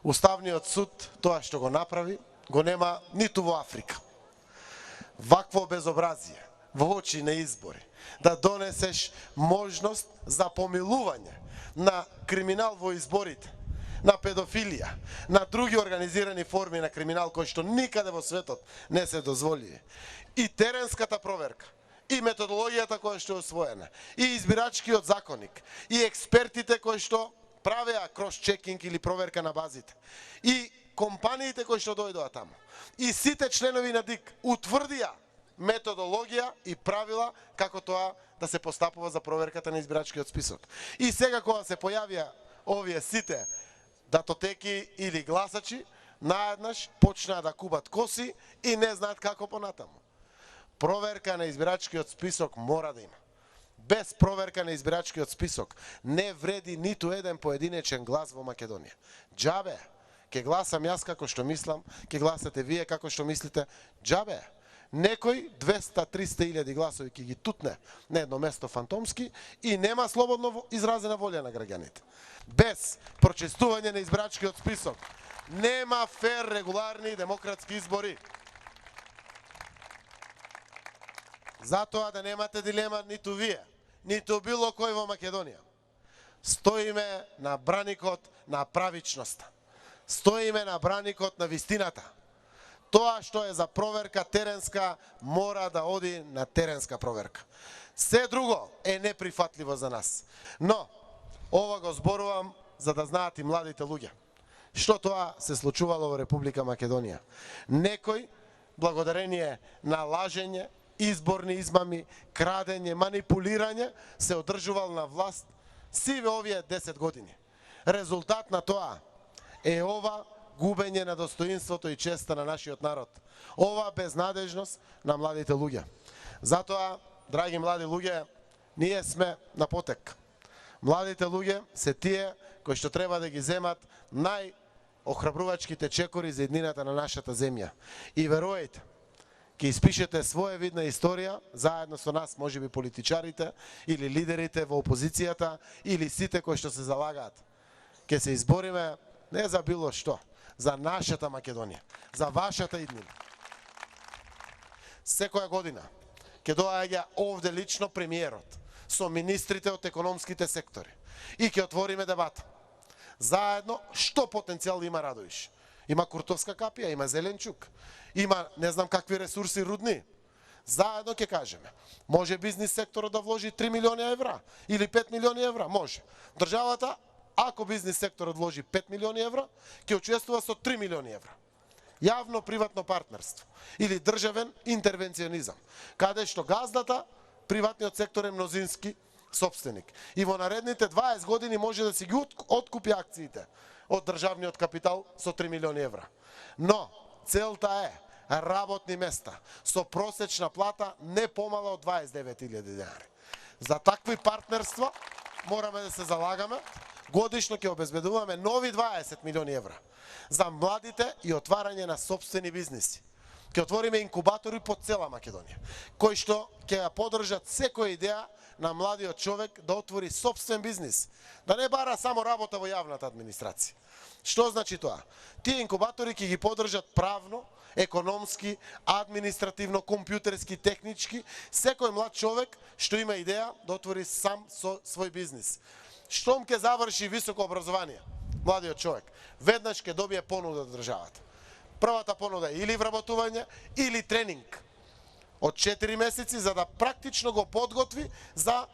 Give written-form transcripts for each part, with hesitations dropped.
Уставниот суд тоа што го направи, го нема ниту во Африка. Вакво безобразие во очи на избори, да донесеш можност за помилување на криминал во изборите, на педофилија, на други организирани форми на криминал кои што никаде во светот не се дозволи. И теренската проверка, и методологијата која што е усвоена, и избирачкиот законник, и експертите кои што правеа крос-чекинг или проверка на базите, и компаниите кои што дојдоа таму, и сите членови на ДИК утврдија методологија и правила како тоа да се постапува за проверката на избирачкиот список. И сега кога се појавија овие сите датотеки или гласачи, наеднаш почнаа да кубат коси и не знаат како понатаму. Проверка на избирачкиот список мора да има. Без проверка на избирачкиот список не вреди ниту еден поединечен глас во Македонија. Џабе, ке гласам јас како што мислам, ке гласате вие како што мислите, џабе. Некој 200-300 илјади гласови ќе ги тутне на едно место фантомски и нема слободно изразена волја на граѓаните. Без прочистување на избирачкиот список нема фер, регуларни и демократски избори. Затоа да немате дилема ниту вие, ниту било кој во Македонија. Стоиме на браникот на правичноста. Стоиме на браникот на вистината. Тоа што е за проверка теренска мора да оди на теренска проверка. Се друго е неприфатливо за нас. Но, ова го зборувам за да знаат и младите луѓе. Што тоа се случувало во Република Македонија. Некој, благодарение на лажење, изборни измами, крадење, манипулирање, се одржувал на власт сиве овие 10 години. Резултат на тоа е ова губење на достоинството и честа на нашиот народ. Ова безнадежност на младите луѓе. Затоа, драги млади луѓе, ние сме на потек. Младите луѓе се тие кои што треба да ги земат најохрабрувачките чекори за еднината на нашата земја. И верујте, ќе испишете своевидна историја заедно со нас, можеби политичарите или лидерите во опозицијата или сите кои што се залагаат. Ќе се избориме не за било што, за нашата Македонија, за вашата иднина. Секоја година ќе доаѓа овде лично премиерот со министрите од економските сектори и ќе отвориме дебата. Заедно, што потенцијал има Радоиш? Има Куртовска капија, има Зеленчук, има не знам какви ресурси рудни. Заедно ќе кажеме, може бизнис секторот да вложи 3 милиони евра или 5 милиони евра, може. Државата, ако бизнис секторот вложи 5 милиони евра, ќе учествува со 3 милиони евра. Јавно-приватно партнерство или државен интервенционизам, каде што газдата, приватниот сектор е мнозински собственик. И во наредните 20 години може да си ги откупи акциите од државниот капитал со 3 милиони евра. Но целта е работни места со просечна плата не помала од 29.000 денари. За такви партнерства мораме да се залагаме. Годишно ќе обезбедуваме нови 20 милиони евра за младите и отварање на собствени бизниси. Ќе отвориме инкубатори по цела Македонија, кои што ќе ја поддржат секоја идеја на младиот човек да отвори собствен бизнис, да не бара само работа во јавната администрација. Што значи тоа? Тие инкубатори ќе ги поддржат правно, економски, административно, компјутерски, технички, секој млад човек што има идеја да отвори сам свој бизнис. Штом ќе заврши високо образование, младиот човек, веднаш ќе добие понуда од државата. Првата понуда е или вработување, или тренинг од 4 месеци за да практично го подготви за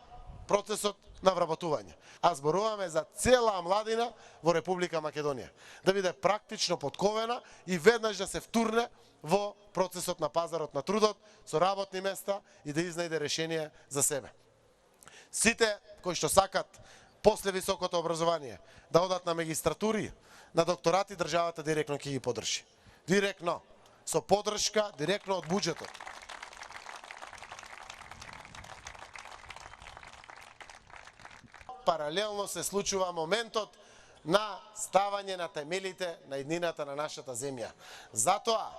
процесот на вработување. А зборуваме за цела младина во Република Македонија. Да биде практично подковена и веднаш да се втурне во процесот на пазарот на трудот со работни места и да изнајде решение за себе. Сите кои што сакат после високото образование да одат на магистратури, на докторати, државата директно ќе ги поддржи. Директно, со поддршка, директно од буџетот. Паралелно се случува моментот на ставање на темелите на иднината на нашата земја. Затоа,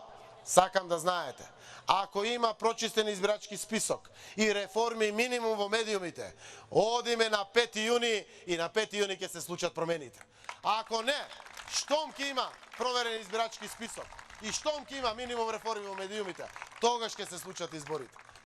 сакам да знаете, ако има прочистен избирачки список и реформи минимум во медиумите, одиме на 5 јуни и на 5 јуни ќе се случат промените. Ако не, Штом ќе има проверен избирачки список и штом ќе има минимум реформи во медиумите, тогаш ќе се случат изборите.